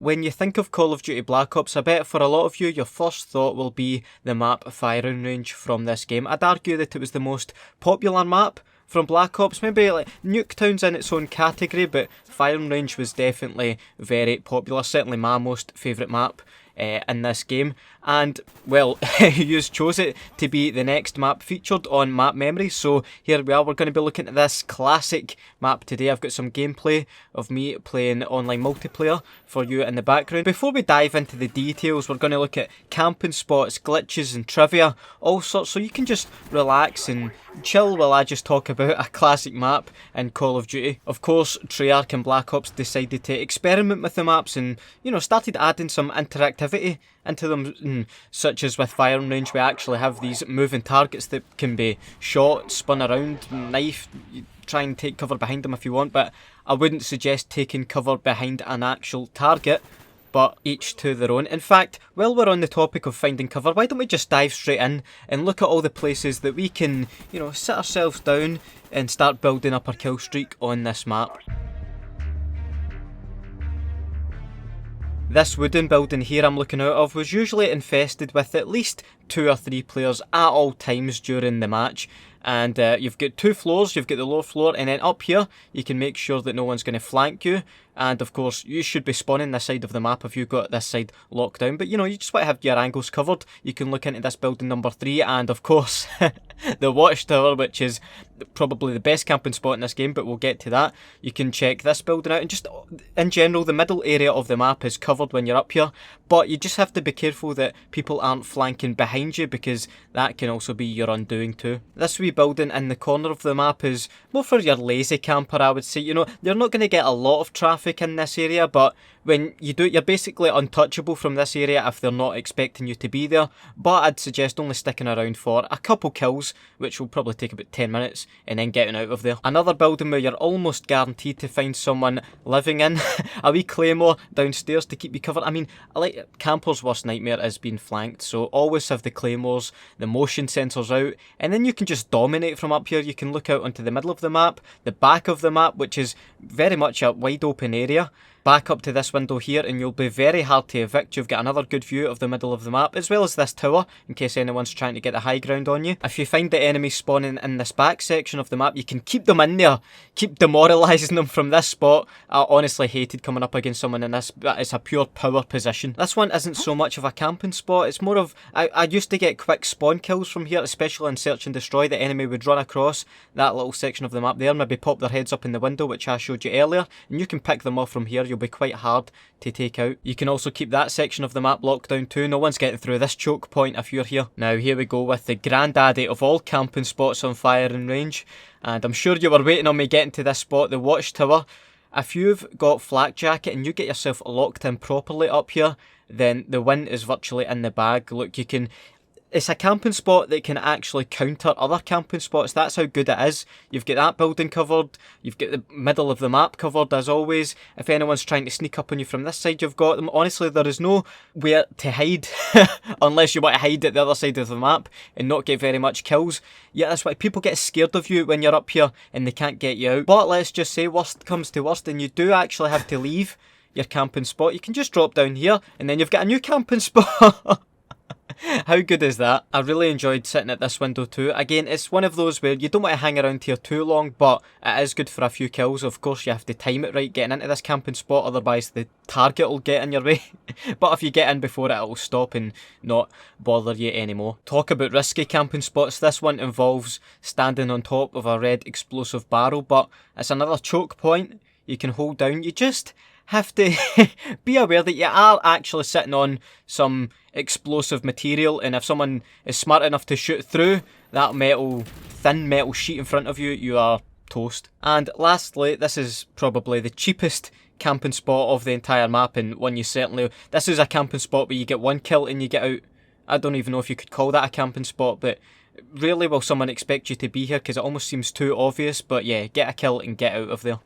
When you think of Call of Duty Black Ops, I bet for a lot of you, your first thought will be the map firing range from this game. I'd argue that it was the most popular map from Black Ops. Maybe like Nuketown's in its own category, but firing range was definitely very popular. Certainly my most favourite map in this game. And, well, you chose it to be the next map featured on Map Memories. So here we are, we're going to be looking at this classic map today. I've got some gameplay of me playing online multiplayer for you in the background. Before we dive into the details, we're going to look at camping spots, glitches and trivia, all sorts, so you can just relax and chill while I just talk about a classic map in Call of Duty. Of course, Treyarch and Black Ops decided to experiment with the maps and, you know, started adding some interactivity into them, such as with firing range. We actually have these moving targets that can be shot, spun around, knife, try and take cover behind them if you want, but I wouldn't suggest taking cover behind an actual target, but each to their own. In fact, while we're on the topic of finding cover, why don't we just dive straight in and look at all the places that we can, you know, sit ourselves down and start building up our kill streak on this map. This wooden building here I'm looking out of was usually infested with at least 2 or 3 players at all times during the match. And you've got 2 floors, you've got the lower floor, and then up here you can make sure that no one's going to flank you. And of course you should be spawning this side of the map if you've got this side locked down, but you know, you just want to have your angles covered. You can look into this building number 3, and of course the watchtower, which is probably the best camping spot in this game, but we'll get to that. You can check this building out, and just in general the middle area of the map is covered when you're up here, but you just have to be careful that people aren't flanking behind you, because that can also be your undoing too. This wee building in the corner of the map is more for your lazy camper, I would say. You know, you're not going to get a lot of traffic in this area, but when you do it, you're basically untouchable from this area if they're not expecting you to be there. But I'd suggest only sticking around for a couple kills, which will probably take about 10 minutes, and then getting out of there. Another building where you're almost guaranteed to find someone living in. A wee claymore downstairs to keep you covered. I mean, camper's worst nightmare is being flanked, so always have the claymores, the motion sensors out, and then you can just dominate from up here. You can look out onto the middle of the map, the back of the map, which is very much a wide open area, back up to this window here, and you'll be very hard to evict. You've got another good view of the middle of the map, as well as this tower, in case anyone's trying to get the high ground on you. If you find the enemies spawning in this back section of the map, you can keep them in there, keep demoralising them from this spot. I honestly hated coming up against someone in this, but it's a pure power position. This one isn't so much of a camping spot, it's more of, I used to get quick spawn kills from here, especially in Search and Destroy. The enemy would run across that little section of the map there, maybe pop their heads up in the window, which I showed you earlier, and you can pick them off from here. You'll be quite hard to take out. You can also keep that section of the map locked down too. No one's getting through this choke point if you're here. Now here we go with the granddaddy of all camping spots on firing range, and I'm sure you were waiting on me getting to this spot, the watchtower. If you've got flak jacket and you get yourself locked in properly up here, then the win is virtually in the bag. Look, you can... It's a camping spot that can actually counter other camping spots. That's how good it is. You've got that building covered. You've got the middle of the map covered as always. If anyone's trying to sneak up on you from this side, you've got them. Honestly, there is nowhere to hide unless you want to hide at the other side of the map and not get very much kills. Yeah, that's why people get scared of you when you're up here and they can't get you out. But let's just say worst comes to worst and you do actually have to leave your camping spot. You can just drop down here and then you've got a new camping spot. How good is that? I really enjoyed sitting at this window too. Again, it's one of those where you don't want to hang around here too long, but it is good for a few kills. Of course, you have to time it right getting into this camping spot, otherwise the target will get in your way. But if you get in before it, it'll stop and not bother you anymore. Talk about risky camping spots. This one involves standing on top of a red explosive barrel, but it's another choke point you can hold down. You just have to be aware that you are actually sitting on some explosive material, and if someone is smart enough to shoot through that thin metal sheet in front of you, you are toast. And lastly, this is probably the cheapest camping spot of the entire map, and one you certainly... This is a camping spot where you get one kill and you get out. I don't even know if you could call that a camping spot, but really will someone expect you to be here, because it almost seems too obvious. But yeah, get a kill and get out of there.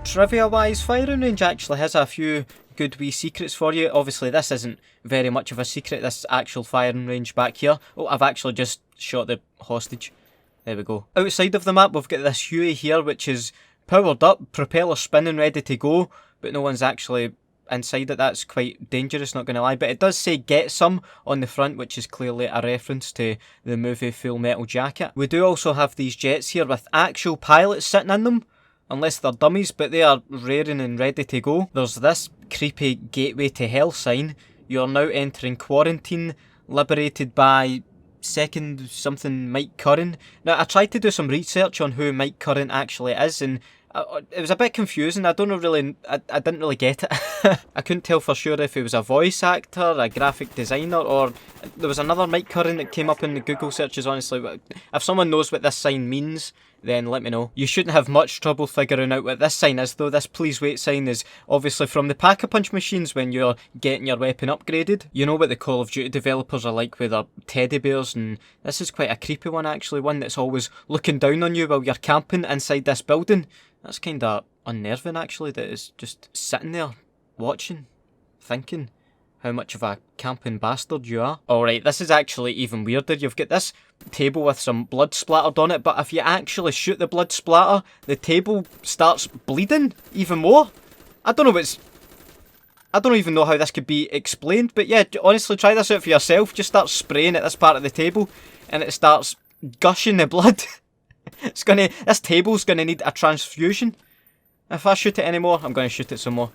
Trivia wise, firing range actually has a few good wee secrets for you. Obviously this isn't very much of a secret, this actual firing range back here. Oh, I've actually just shot the hostage. There we go. Outside of the map we've got this Huey here, which is powered up, propeller spinning, ready to go, but no one's actually inside it. That's quite dangerous, not going to lie. But it does say "Get Some" on the front, which is clearly a reference to the movie Full Metal Jacket. We do also have these jets here with actual pilots sitting in them, unless they're dummies, but they are raring and ready to go. There's this creepy gateway to hell sign. You are now entering quarantine, liberated by second something Mike Curran. Now, I tried to do some research on who Mike Curran actually is, and it was a bit confusing. I didn't really get it. I couldn't tell for sure if he was a voice actor, a graphic designer, or there was another Mike Curran that came up in the Google searches, honestly. If someone knows what this sign means, then let me know. You shouldn't have much trouble figuring out what this sign is, though. This "Please Wait" sign is obviously from the Pack-a-Punch machines when you're getting your weapon upgraded. You know what the Call of Duty developers are like with their teddy bears, and this is quite a creepy one actually, one that's always looking down on you while you're camping inside this building. That's kinda unnerving actually, that is just sitting there, watching, thinking how much of a camping bastard you are. Alright, this is actually even weirder. You've got this table with some blood splattered on it, but if you actually shoot the blood splatter, the table starts bleeding even more. I don't even know how this could be explained, but yeah, honestly, try this out for yourself. Just start spraying at this part of the table, and it starts gushing the blood. This table's gonna need a transfusion. If I shoot it anymore, I'm gonna shoot it some more.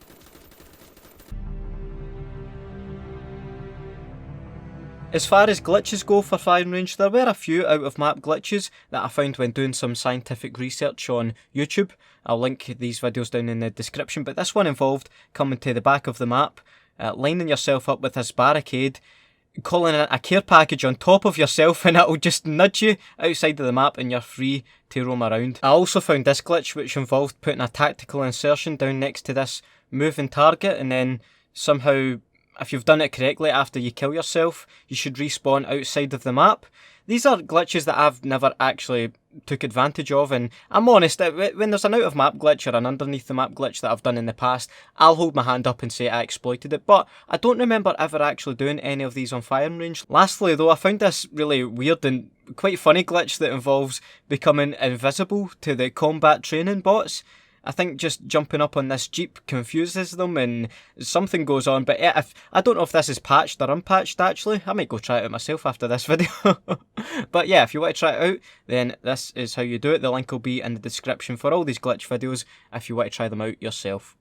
As far as glitches go for Firing Range, there were a few out of map glitches that I found when doing some scientific research on YouTube. I'll link these videos down in the description, but this one involved coming to the back of the map, lining yourself up with this barricade, calling in a care package on top of yourself, and it'll just nudge you outside of the map and you're free to roam around. I also found this glitch which involved putting a tactical insertion down next to this moving target, and then somehow, if you've done it correctly after you kill yourself, you should respawn outside of the map. These are glitches that I've never actually took advantage of, and I'm honest, when there's an out of map glitch or an underneath the map glitch that I've done in the past, I'll hold my hand up and say I exploited it, but I don't remember ever actually doing any of these on Firing Range. Lastly though, I found this really weird and quite funny glitch that involves becoming invisible to the combat training bots. I think just jumping up on this jeep confuses them and something goes on, but I don't know if this is patched or unpatched actually. I might go try it out myself after this video. But yeah, if you want to try it out, then this is how you do it. The link will be in the description for all these glitch videos if you want to try them out yourself.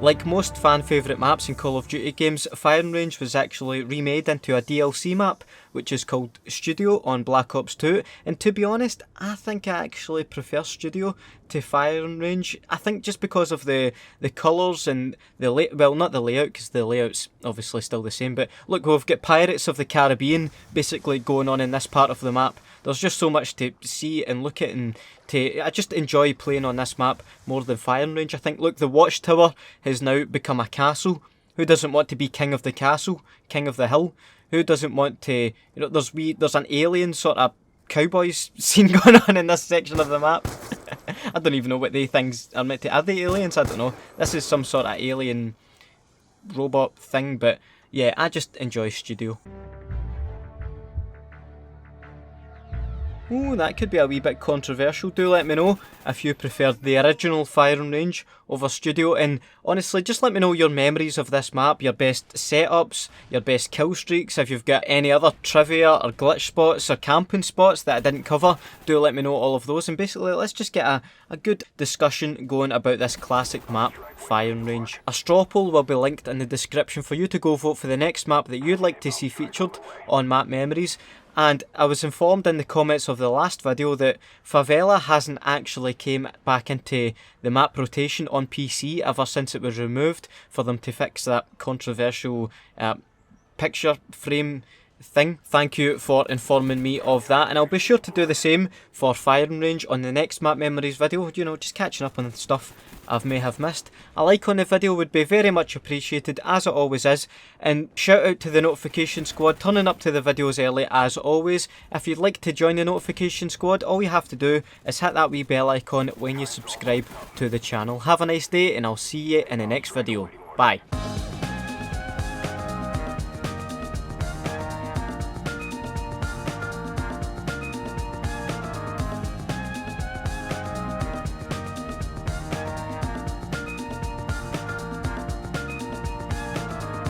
Like most fan favourite maps in Call of Duty games, Firing Range was actually remade into a DLC map, which is called Studio on Black Ops 2, and to be honest, I think I actually prefer Studio to Firing Range. I think just because of the colours and well, not the layout, because the layout's obviously still the same, but look, we've got Pirates of the Caribbean basically going on in this part of the map. There's just so much to see and look at, and I just enjoy playing on this map more than Firing Range. I think, look, the Watchtower has now become a castle. Who doesn't want to be king of the castle, king of the hill? Who doesn't want to, there's an alien sort of cowboys scene going on in this section of the map. I don't even know what they things are meant to, are they aliens? I don't know. This is some sort of alien robot thing, but yeah, I just enjoy Studio. Ooh, that could be a wee bit controversial. Do let me know if you preferred the original Firing Range over Studio, and honestly, just let me know your memories of this map, your best setups, your best kill streaks. If you've got any other trivia or glitch spots or camping spots that I didn't cover, do let me know all of those, and basically let's just get a good discussion going about this classic map, Firing Range. A straw poll will be linked in the description for you to go vote for the next map that you'd like to see featured on Map Memories. And I was informed in the comments of the last video that Favela hasn't actually came back into the map rotation on PC ever since it was removed for them to fix that controversial picture frame thing. Thank you for informing me of that, and I'll be sure to do the same for Firing Range on the next Map Memories video, just catching up on the stuff I may have missed. A like on the video would be very much appreciated, as it always is, and shout out to the notification squad turning up to the videos early as always. If you'd like to join the notification squad, all you have to do is hit that wee bell icon when you subscribe to the channel. Have a nice day, and I'll see you in the next video. Bye.